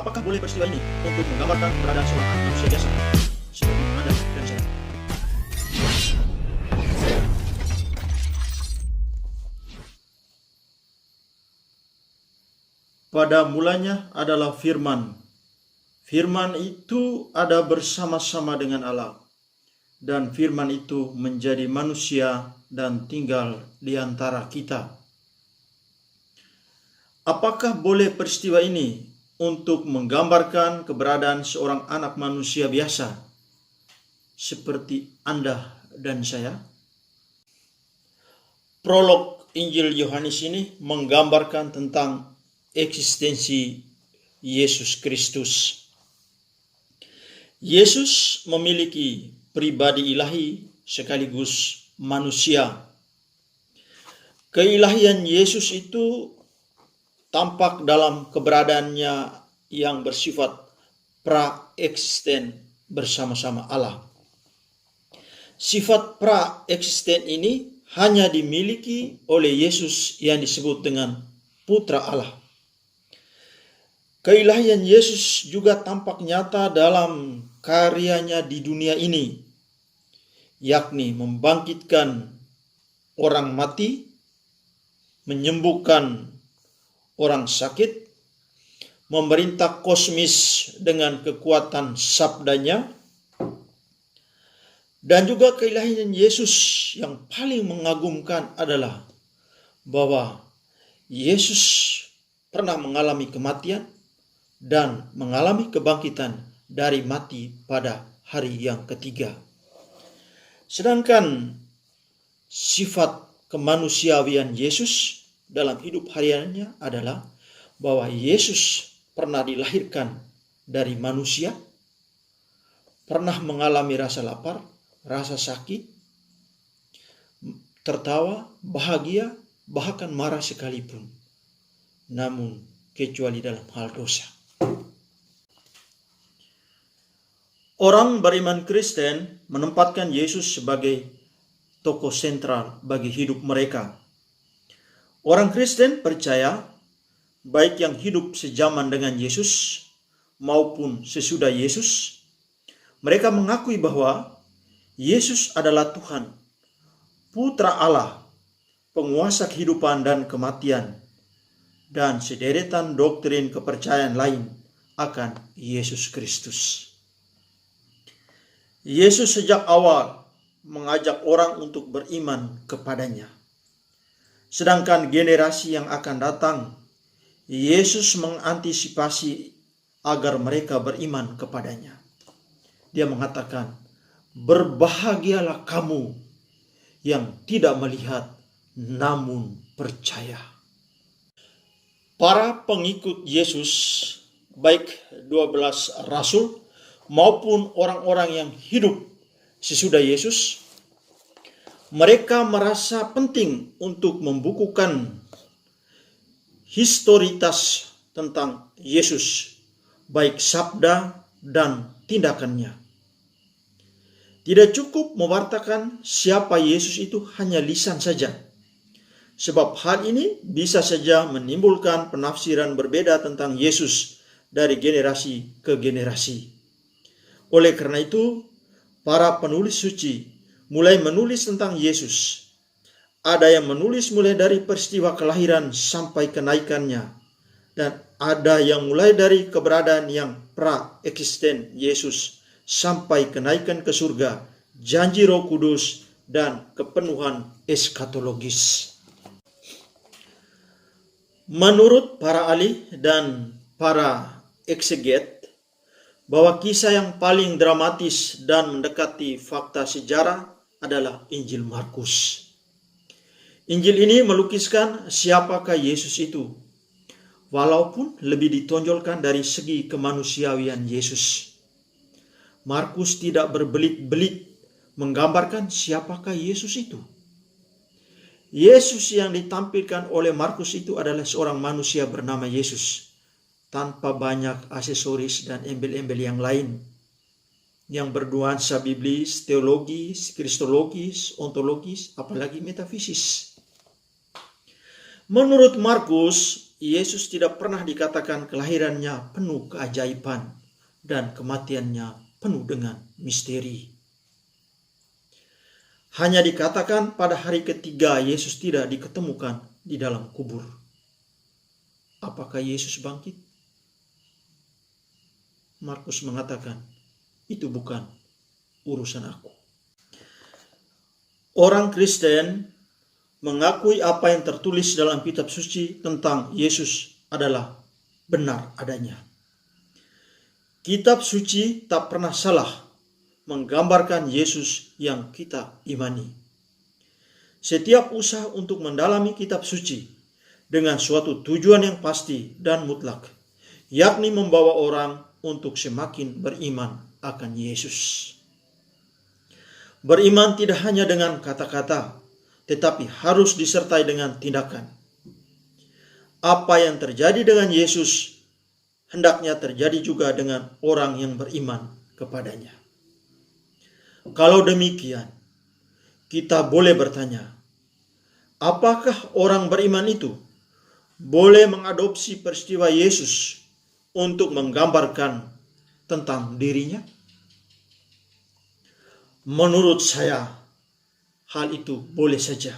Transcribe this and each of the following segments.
Apakah boleh peristiwa ini untuk menggambarkan keberadaan seorang anak manusia biasa seperti Anda dan saya? Pada mulanya adalah firman. Firman itu ada bersama-sama dengan Allah. Dan firman itu menjadi manusia dan tinggal di antara kita. Apakah boleh peristiwa ini untuk menggambarkan keberadaan seorang anak manusia biasa seperti Anda dan saya? Prolog Injil Yohanes ini menggambarkan tentang eksistensi Yesus Kristus. Yesus memiliki pribadi ilahi sekaligus manusia. Keilahian Yesus itu tampak dalam keberadaannya yang bersifat pra-eksisten bersama-sama Allah. Sifat pra-eksisten ini hanya dimiliki oleh Yesus yang disebut dengan Putra Allah. Keilahian Yesus juga tampak nyata dalam karyanya di dunia ini, yakni membangkitkan orang mati, menyembuhkan orang sakit, memerintah kosmis dengan kekuatan sabdanya, dan juga keilahian Yesus yang paling mengagumkan adalah bahwa Yesus pernah mengalami kematian dan mengalami kebangkitan dari mati pada hari yang ketiga. Sedangkan sifat kemanusiawian Yesus dalam hidup hariannya adalah bahwa Yesus pernah dilahirkan dari manusia, pernah mengalami rasa lapar, rasa sakit, tertawa, bahagia, bahkan marah sekalipun. Namun kecuali dalam hal dosa. Orang beriman Kristen menempatkan Yesus sebagai tokoh sentral bagi hidup mereka. Orang Kristen percaya, baik yang hidup sejaman dengan Yesus maupun sesudah Yesus, mereka mengakui bahwa Yesus adalah Tuhan, Putra Allah, penguasa kehidupan dan kematian, dan sederetan doktrin kepercayaan lain akan Yesus Kristus. Yesus sejak awal mengajak orang untuk beriman kepadanya. Sedangkan generasi yang akan datang, Yesus mengantisipasi agar mereka beriman kepadanya. Dia mengatakan, "Berbahagialah kamu yang tidak melihat namun percaya." Para pengikut Yesus, baik 12 rasul maupun orang-orang yang hidup sesudah Yesus, mereka merasa penting untuk membukukan historitas tentang Yesus, baik sabda dan tindakannya. Tidak cukup mewartakan siapa Yesus itu hanya lisan saja, sebab hal ini bisa saja menimbulkan penafsiran berbeda tentang Yesus dari generasi ke generasi. Oleh karena itu, para penulis suci mulai menulis tentang Yesus. Ada yang menulis mulai dari peristiwa kelahiran sampai kenaikannya, dan ada yang mulai dari keberadaan yang pra-eksisten Yesus sampai kenaikan ke surga, janji Roh Kudus, dan kepenuhan eskatologis. Menurut para ahli dan para ekseget, bahwa kisah yang paling dramatis dan mendekati fakta sejarah adalah Injil Markus. Injil ini melukiskan siapakah Yesus itu, walaupun lebih ditonjolkan dari segi kemanusiawian Yesus. Markus tidak berbelit-belit menggambarkan siapakah Yesus itu. Yesus yang ditampilkan oleh Markus itu adalah seorang manusia bernama Yesus, tanpa banyak aksesoris dan embel-embel yang lain, yang bernuansa biblis, teologis, kristologis, ontologis, apalagi metafisis. Menurut Markus, Yesus tidak pernah dikatakan kelahirannya penuh keajaiban dan kematiannya penuh dengan misteri. Hanya dikatakan pada hari ketiga Yesus tidak diketemukan di dalam kubur. Apakah Yesus bangkit? Markus mengatakan, itu bukan urusan aku. Orang Kristen mengakui apa yang tertulis dalam kitab suci tentang Yesus adalah benar adanya. Kitab suci tak pernah salah menggambarkan Yesus yang kita imani. Setiap usaha untuk mendalami kitab suci dengan suatu tujuan yang pasti dan mutlak, yakni membawa orang untuk semakin beriman akan Yesus. Beriman tidak hanya dengan kata-kata, tetapi harus disertai dengan tindakan. Apa yang terjadi dengan Yesus, hendaknya terjadi juga dengan orang yang beriman kepadanya. Kalau demikian, kita boleh bertanya, apakah orang beriman itu boleh mengadopsi peristiwa Yesus untuk menggambarkan tentang dirinya? Menurut saya, hal itu boleh saja.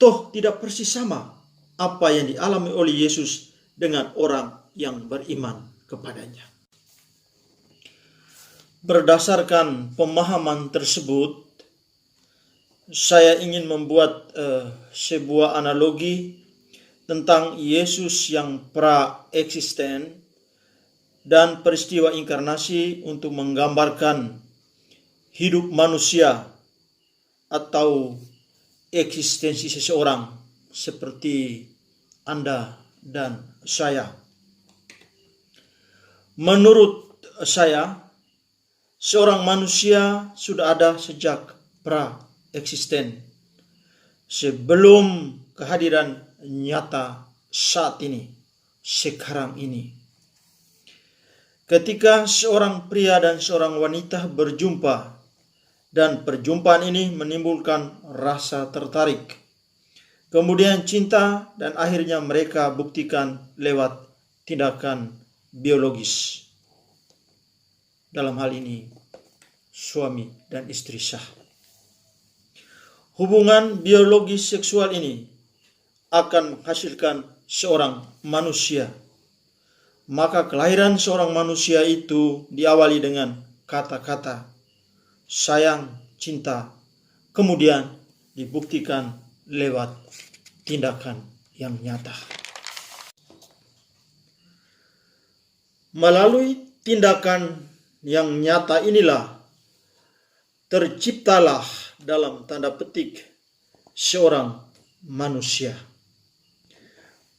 Toh tidak persis sama apa yang dialami oleh Yesus dengan orang yang beriman kepadanya. Berdasarkan pemahaman tersebut, saya ingin membuat sebuah analogi tentang Yesus yang pra-eksisten dan peristiwa inkarnasi untuk menggambarkan hidup manusia atau eksistensi seseorang seperti Anda dan saya. Menurut saya, seorang manusia sudah ada sejak pra-eksisten, sebelum kehadiran nyata saat ini, sekarang ini. Ketika seorang pria dan seorang wanita berjumpa, dan perjumpaan ini menimbulkan rasa tertarik, kemudian cinta, dan akhirnya mereka buktikan lewat tindakan biologis. Dalam hal ini, suami dan istri sah. Hubungan biologis seksual ini akan menghasilkan seorang manusia. Maka kelahiran seorang manusia itu diawali dengan kata-kata sayang, cinta, kemudian dibuktikan lewat tindakan yang nyata. Melalui tindakan yang nyata inilah terciptalah dalam tanda petik seorang manusia.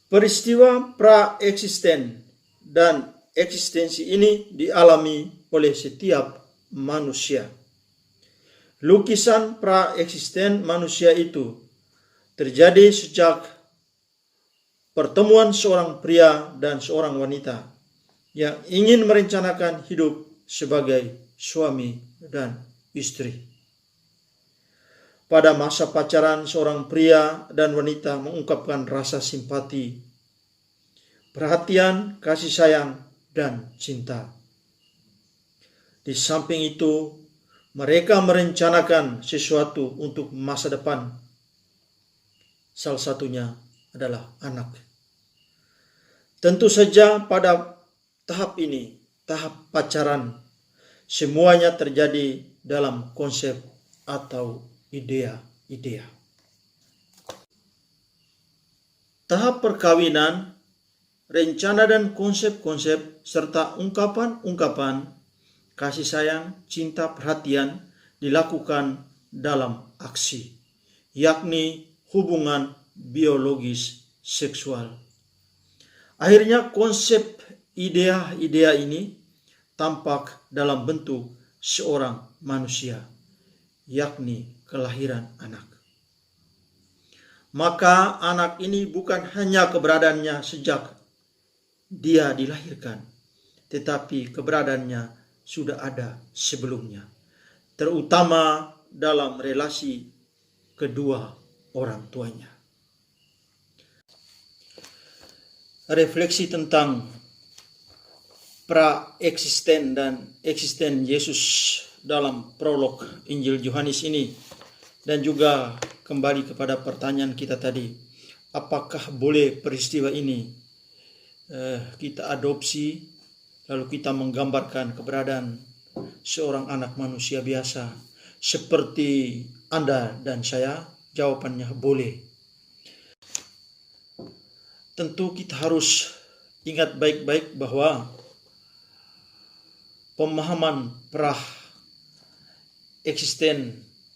Peristiwa pra-eksisten dan eksistensi ini dialami oleh setiap manusia. Lukisan pra-eksisten manusia itu terjadi sejak pertemuan seorang pria dan seorang wanita yang ingin merencanakan hidup sebagai suami dan istri. Pada masa pacaran, seorang pria dan wanita mengungkapkan rasa simpati, perhatian, kasih sayang, dan cinta. Di samping itu, mereka merencanakan sesuatu untuk masa depan. Salah satunya adalah anak. Tentu saja pada tahap ini, tahap pacaran, semuanya terjadi dalam konsep atau idea-idea. Tahap perkawinan, rencana dan konsep-konsep serta ungkapan-ungkapan kasih sayang, cinta, perhatian dilakukan dalam aksi, yakni hubungan biologis seksual. Akhirnya konsep idea-idea ini tampak dalam bentuk seorang manusia, yakni kelahiran anak. Maka anak ini bukan hanya keberadaannya sejak dia dilahirkan, tetapi keberadaannya sudah ada sebelumnya, terutama dalam relasi kedua orang tuanya. refleksi tentang pra-eksisten dan eksisten Yesus dalam prolog Injil Yohanes ini, dan juga kembali kepada pertanyaan kita tadi, apakah boleh peristiwa ini kita adopsi lalu kita menggambarkan keberadaan seorang anak manusia biasa seperti Anda dan saya? Jawabannya boleh. Tentu kita harus ingat baik-baik bahwa pemahaman pra-eksisten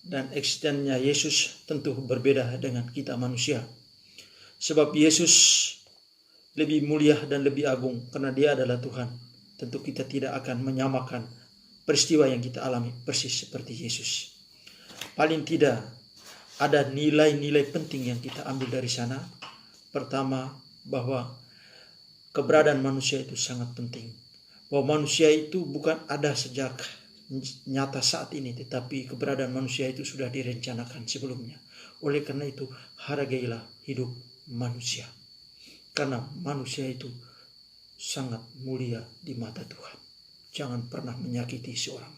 dan eksistennya Yesus tentu berbeda dengan kita manusia. Sebab Yesus lebih mulia dan lebih agung karena Dia adalah Tuhan. Tentu kita tidak akan menyamakan peristiwa yang kita alami persis seperti Yesus. Paling tidak ada nilai-nilai penting yang kita ambil dari sana. Pertama, bahwa keberadaan manusia itu sangat penting. Bahwa manusia itu bukan ada sejak nyata saat ini, tetapi keberadaan manusia itu sudah direncanakan sebelumnya. Oleh karena itu, hargailah hidup manusia. Karena manusia itu sangat mulia di mata Tuhan. Jangan pernah menyakiti seorang